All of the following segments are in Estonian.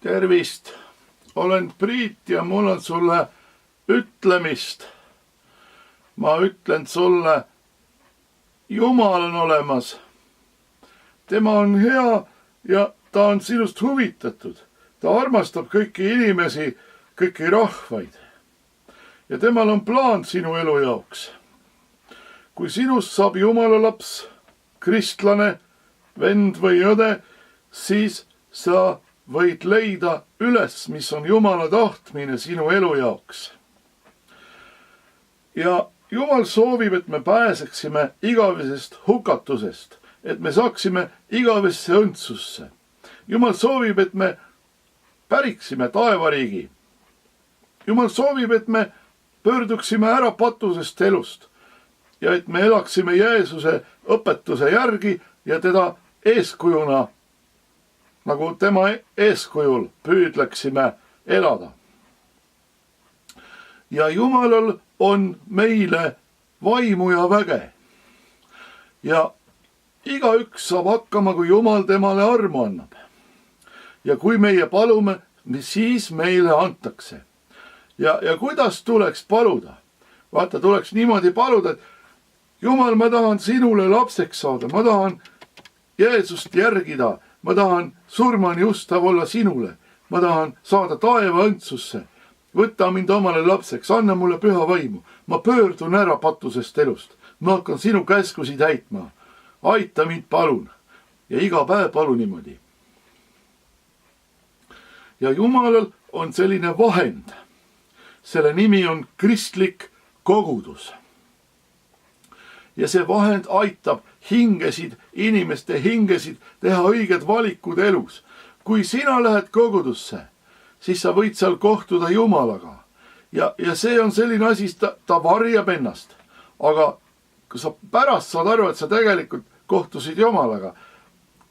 Tervist! Olen Priit ja mul on sulle ütlemist. Ma ütlen sulle, Jumal on olemas. Tema on hea ja ta on sinust huvitatud. Ta armastab kõiki inimesi, kõiki rahvaid. Ja temal on plaan sinu elu jaoks. Kui sinust saab Jumala laps, kristlane, vend või õde, siis sa võid leida üles, mis on Jumala tahtmine sinu elu jaoks. Ja Jumal soovib, et me pääseksime igavesest hukatusest, et me saaksime igavesse õndsusse. Jumal soovib, et me päriksime taevariigi. Jumal soovib, et me pöörduksime ära patusest elust ja et me elaksime Jeesuse õpetuse järgi ja teda eeskujuna, nagu tema eeskujul püüdleksime elada. Ja Jumalal on meile vaimu ja väge. Ja igaüks saab hakkama, kui Jumal temale armu annab. Ja kui meie palume, siis meile antakse. Ja kuidas tuleks paluda? Vaata, tuleks niimoodi paluda, et Jumal, ma tahan sinule lapseks saada, ma tahan Jeesust järgida, ma tahan surmani ustav olla sinule, ma tahan saada taeva õndsusse. Võta mind omale lapseks, anna mulle püha vaimu. Ma pöördun ära patusest elust. Ma hakkan sinu käskusi täitma. Aita mind, palun. Ja iga päev palu niimoodi. Ja Jumalal on selline vahend. Selle nimi on kristlik kogudus. Ja see vahend aitab hingesid, inimeste hingesid teha õiged valikud elus. Kui sina lähed kogudusse, siis sa võid seal kohtuda Jumalaga. Ja see on selline asi, ta varjab ennast. Aga kui sa pärast saad aru, et sa tegelikult kohtusid Jumalaga,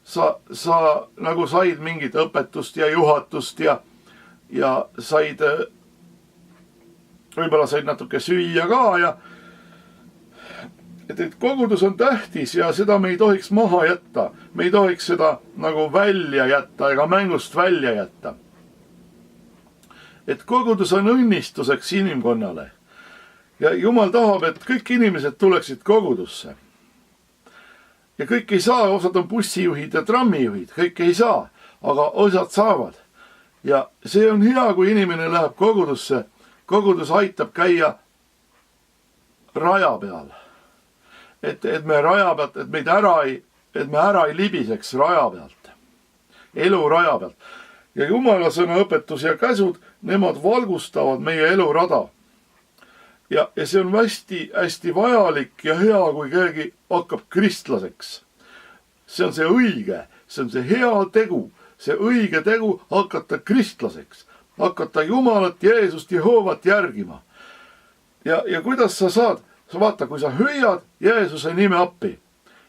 sa nagu said mingit õpetust ja juhatust ja said, võib-olla said natuke süüa ka ja et kogudus on tähtis ja seda me ei tohiks maha jätta. Me ei tohiks seda nagu välja jätta ega mängust välja jätta. Et kogudus on õnnistuseks inimkonnale. Ja Jumal tahab, et kõik inimesed tuleksid kogudusse. Ja kõik ei saa, osad on bussijuhid ja trammijuhid, kõik ei saa, aga osad saavad. Ja see on hea, kui inimene läheb kogudusse. Kogudus aitab käia raja peal. Et me raja pealt, et me ära ei libiseks raja pealt. Elu raja pealt. Ja Jumala sõna õpetus ja käsud, nemad valgustavad meie elurada. Ja see on hästi vajalik ja hea, kui keegi hakkab kristlaseks. See on see õige, see on see hea tegu, see õige tegu hakata kristlaseks. Hakata Jumalat, Jeesust, Jehovat järgima. Ja kuidas sa saad? Sa vaata, kui sa hüüad Jeesuse nime appi,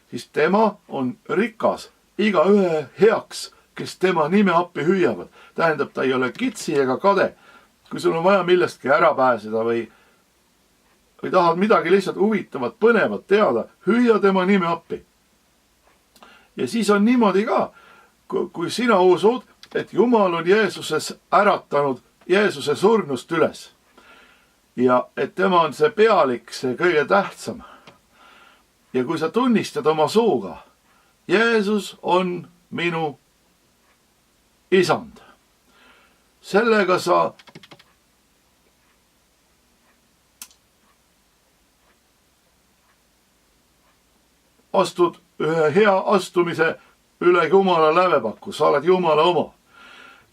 siis tema on rikas iga ühe heaks, kes tema nime appi hüüavad. Tähendab, ta ei ole kitsi ega kade. Kui sul on vaja millestki ära pääseda või tahad midagi lihtsalt huvitavat, põnevat teada, hüüa tema nime appi. Ja siis on niimoodi ka, kui sina usud, et Jumal on Jeesuses äratanud Jeesuse surnust üles. Ja et tema on see pealik, see kõige tähtsam. Ja kui sa tunnistad oma suuga, Jeesus on minu isand. Sellega sa astud ühe hea astumise üle Jumala lävepakku, sa oled Jumala oma.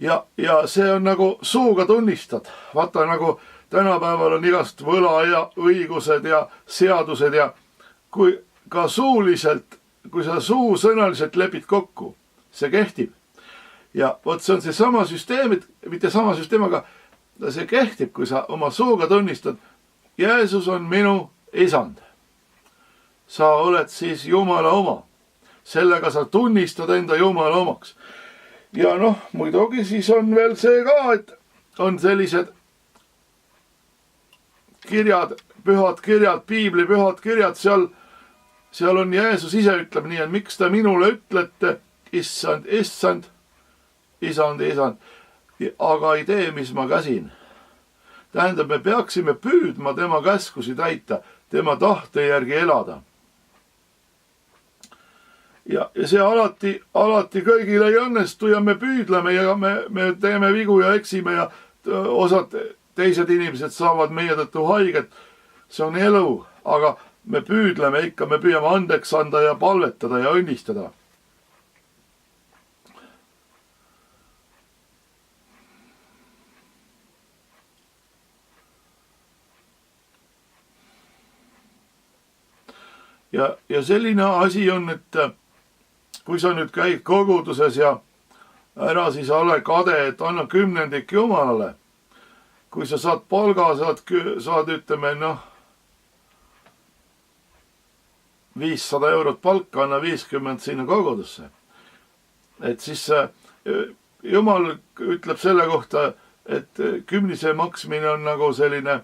Ja see on nagu suuga tunnistad. Vaata nagu tänapäeval on igast võla ja õigused ja seadused ja kui ka suuliselt, kui sa suusõnaliselt lepid kokku, see kehtib. Ja vot see on see sama süsteem, mitte sama süsteem, aga see kehtib, kui sa oma suuga tunnistad, Jeesus on minu isand. Sa oled siis Jumala oma. Sellega sa tunnistad enda Jumala omaks. Ja muidugi siis on veel see ka, et on sellised kirjad, pühad kirjad, piibli pühad kirjad, seal on Jeesus ise ütleb nii, et miks te minule ütlete, issand, issand, isand, isand. aga ei tee, mis ma käsin. Tähendab, me peaksime püüdma tema käskusi täita, tema tahte järgi elada. Ja see alati kõigile ei õnnestu ja me püüdleme ja me teeme vigu ja eksime ja osad teised inimesed saavad meie tõttu haiget. See on elu, aga me püüdleme ikka, me püüame andeks anda ja palvetada ja õnnistada. Ja selline asi on, et kui sa nüüd käid koguduses ja ära siis ole kade, et anna 10% Jumalale. Kui sa saad palga, saad ütleme, 500 eurot palka, anna 50 sinna kogudusse. Et siis Jumal ütleb selle kohta, et 10 maksmine on nagu selline,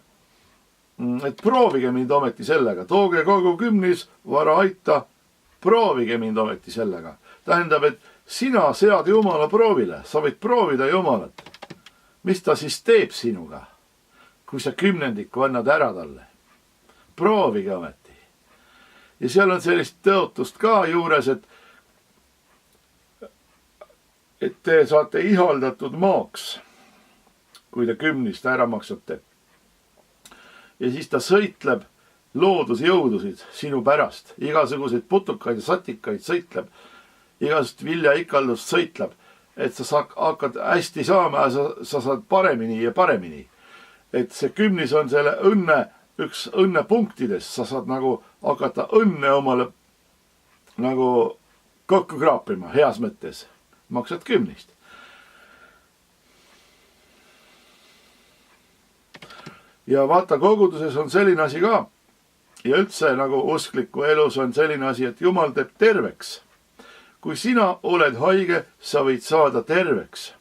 et proovige mind ometi sellega. Tooge kogu 10, vara aita, proovige mind ometi sellega. Tähendab, et sina sead Jumala proovile. Sa võid proovida Jumalat. Mis ta siis teeb sinuga, kui sa 10 annad ära talle? Proovige ometi. Ja seal on sellist tõotust ka juures, et te saate ihaldatud maaks, kui te 10 ära maksate. Ja siis ta sõitleb loodusjõudusid sinu pärast. Igasuguseid putukaid ja satikaid sõitleb. Igasugust viljaikaldust sõitleb. Et sa hakkad hästi saama ja sa saad paremini ja paremini. Et see 10 on selle üks õnnepunktides. Sa saad nagu hakata õnne omale nagu kokku kraapima heas mõttes. Maksad 10. Ja vaata, koguduses on selline asi ka. Ja üldse nagu uskliku elus on selline asi, et Jumal teeb terveks. Kui sina oled haige, sa võid saada terveks.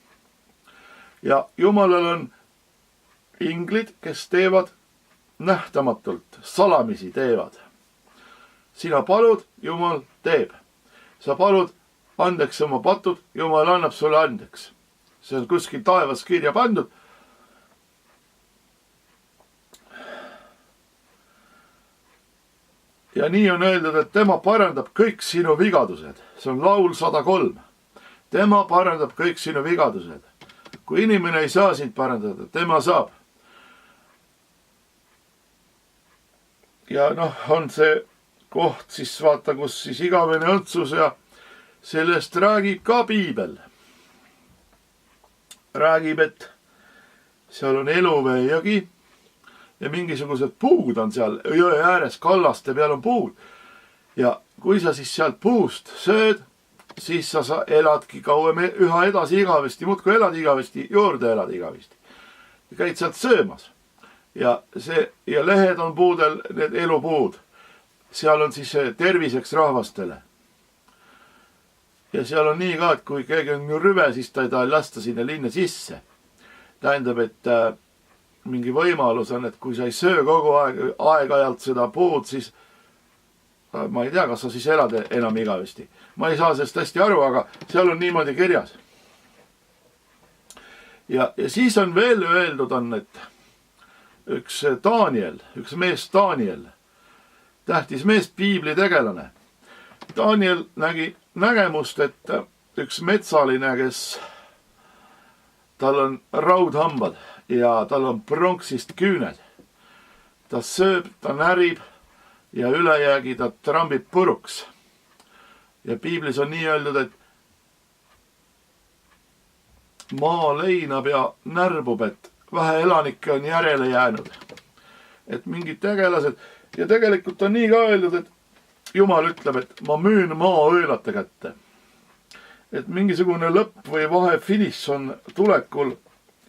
Ja Jumalal on inglid, kes teevad nähtamatult, salamisi teevad. Sina palud, Jumal teeb. Sa palud andeks oma patud, Jumal annab sulle andeks. See on kuskil taevas kirja pandud. Ja nii on öeldud, et tema parandab kõik sinu vigadused. See on laul 103. Tema parandab kõik sinu vigadused. Kui inimene ei saa sind parandada, tema saab. Ja on see koht siis vaata, kus siis igavene õndsus ja sellest räägib ka piibel. Räägib, et seal on eluvee jõgi. Ja mingisugused puud on seal jõe ääres, kallaste peal on puud. Ja kui sa siis sealt puust sööd, siis sa eladki kauem üha edasi igavesti, muudkui elad igavesti, juurde elad igavesti. Ja käid sealt söömas. Ja lehed on puudel, need elupuud. Seal on siis terviseks rahvastele. Ja seal on nii ka, et kui keegi on rüve, siis ta ei taha lasta sinna linna sisse. Tähendab, et mingi võimalus on, et kui sa ei söö kogu aeg-ajalt seda puud, siis ma ei tea, kas sa siis elad enam igavesti. Ma ei saa sellest hästi aru, aga seal on niimoodi kirjas. Ja siis on veel öeldud on, et üks mees Daniel, tähtis mees, piibli tegelane. Daniel nägi nägemust, et üks metsaline, kes tal on raudhambad ja tal on pronksist küüned. Ta sööb, ta närib ja ülejäägi ta trambib puruks. Ja piiblis on nii öeldud, et maa leinab ja närbub, et vähe elanikke on järele jäänud. Et mingid tegelased, ja tegelikult on nii ka öeldud, et Jumal ütleb, et ma müün maa õelate kätte. Et mingisugune lõpp või vahe finiš on tulekul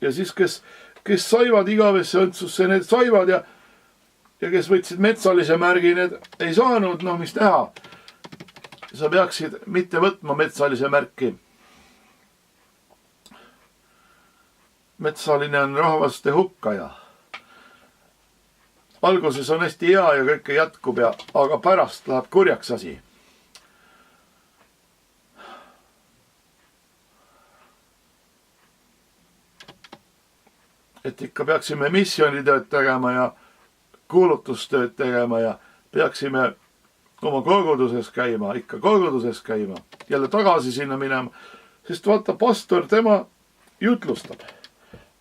ja siis, kes saivad igavesse õndsusse, need saivad ja kes võtsid metsalise märgi, need ei saanud, mis teha. Sa peaksid mitte võtma metsalise märki. Metsaline on rahvaste hukkaja. Alguses on hästi hea ja kõike jätkub, aga pärast läheb kurjaks asi. et ikka peaksime missioonitööd tegema ja kuulutustööd tegema ja peaksime oma koguduses käima, ikka koguduses käima, jälle tagasi sinna minema. Sest vaata, pastor, tema jutlustab.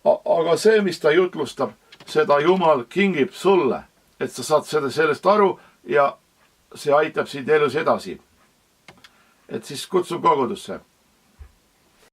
Aga see, mis ta jutlustab, seda Jumal kingib sulle, et sa saad sellest aru ja see aitab sind elus edasi. Et siis kutsun kogudusse.